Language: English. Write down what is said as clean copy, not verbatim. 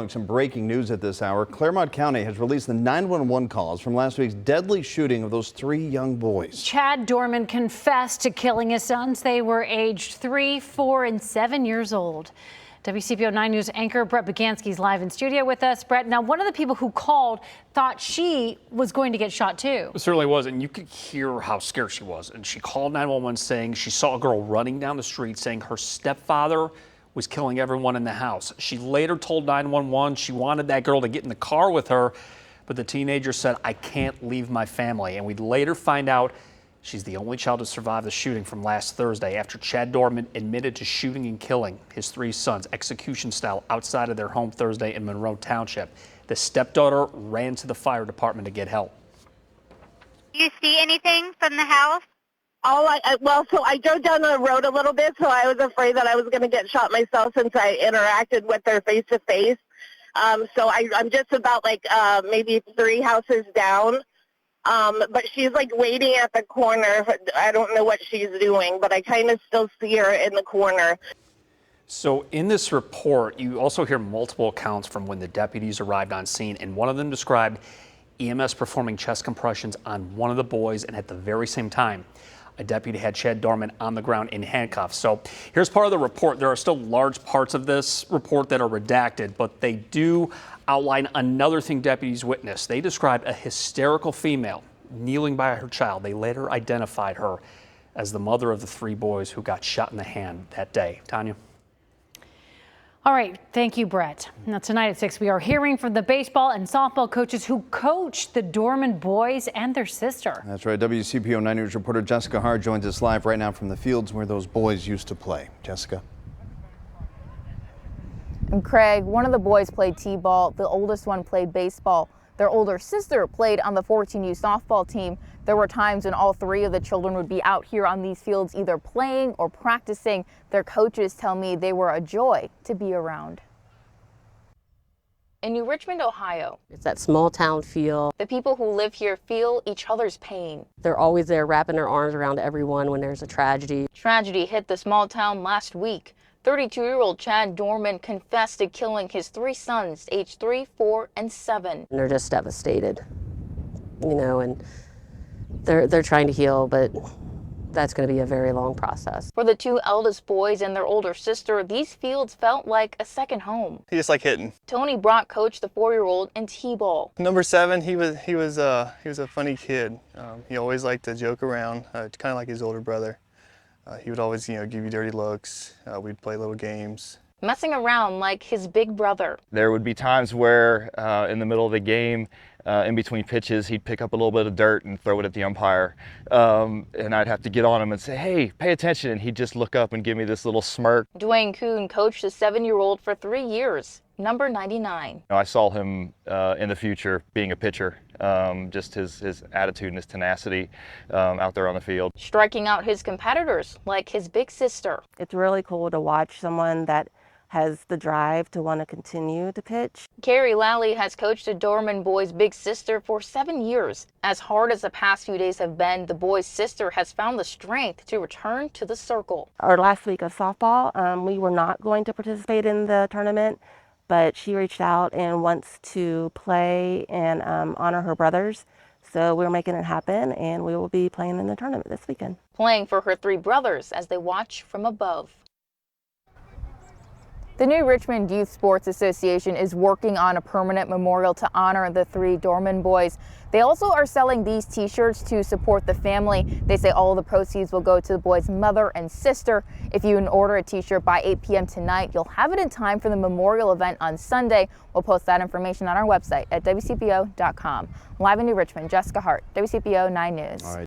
Some breaking news at this hour. Claremont County has released the 911 calls from last week's deadly shooting of those 3 young boys. Chad Dorman confessed to killing his sons. They were aged 3, 4, and 7 years old. WCPO 9 News anchor Brett Bagansky is live in studio with us. Brett, now one of the people who called thought she was going to get shot too. It certainly was, and you could hear how scared she was. And she called 911 saying she saw a girl running down the street saying her stepfather was killing everyone in the house. She later told 911 she wanted that girl to get in the car with her, but the teenager said, "I can't leave my family." And we'd later find out she's the only child to survive the shooting from last Thursday after Chad Dorman admitted to shooting and killing his 3 sons execution style outside of their home Thursday in Monroe Township. The stepdaughter ran to the fire department to get help. Do you see anything from the house? So I drove down the road a little bit, so I was afraid that I was going to get shot myself since I interacted with her face to face. So I'm just about maybe 3 houses down. But she's waiting at the corner. I don't know what she's doing, but I kind of still see her in the corner. So in this report, you also hear multiple accounts from when the deputies arrived on scene, and one of them described EMS performing chest compressions on one of the boys, and at the very same time, a deputy had Chad Dorman on the ground in handcuffs. So here's part of the report. There are still large parts of this report that are redacted, but they do outline another thing deputies witnessed. They described a hysterical female kneeling by her child. They later identified her as the mother of the 3 boys who got shot in the hand that day. Tanya. All right, thank you, Brett. Now tonight at 6, we are hearing from the baseball and softball coaches who coached the Dorman boys and their sister. That's right. WCPO 9 News reporter Jessica Hart joins us live right now from the fields where those boys used to play. Jessica. And Craig, one of the boys played t-ball. The oldest one played baseball. Their older sister played on the 14U softball team. There were times when all 3 of the children would be out here on these fields either playing or practicing. Their coaches tell me they were a joy to be around. In New Richmond, Ohio, it's that small town feel. the people who live here feel each other's pain. They're always there wrapping their arms around everyone when there's a tragedy. Tragedy hit the small town last week. 32-year-old Chad Dorman confessed to killing his 3 sons, aged 3, 4, and 7. And they're just devastated, and they're trying to heal, but that's going to be a very long process. For the 2 eldest boys and their older sister, these fields felt like a second home. He just liked hitting. Tony Brock coached the 4-year-old in t-ball. Number 7, he was a funny kid. He always liked to joke around, kind of like his older brother. He would always, give you dirty looks. We'd play little games. Messing around like his big brother. There would be times where in the middle of the game, in between pitches, he'd pick up a little bit of dirt and throw it at the umpire. And I'd have to get on him and say, "Hey, pay attention." And he'd just look up and give me this little smirk. Dwayne Kuhn coached the 7-year-old for 3 years, number 99. I saw him in the future being a pitcher, just his attitude and his tenacity out there on the field. Striking out his competitors like his big sister. It's really cool to watch someone that has the drive to want to continue to pitch. Carrie Lally has coached the Dorman boys' big sister for 7 years. As hard as the past few days have been, the boys' sister has found the strength to return to the circle. Our last week of softball, we were not going to participate in the tournament, but she reached out and wants to play and honor her brothers. So we're making it happen, and we will be playing in the tournament this weekend. Playing for her 3 brothers as they watch from above. The New Richmond Youth Sports Association is working on a permanent memorial to honor the 3 Dorman boys. They also are selling these t-shirts to support the family. They say all of the proceeds will go to the boys' mother and sister. If you order a t-shirt by 8 p.m. tonight, you'll have it in time for the memorial event on Sunday. We'll post that information on our website at WCPO.com. Live in New Richmond, Jessica Hart, WCPO 9 News. All right.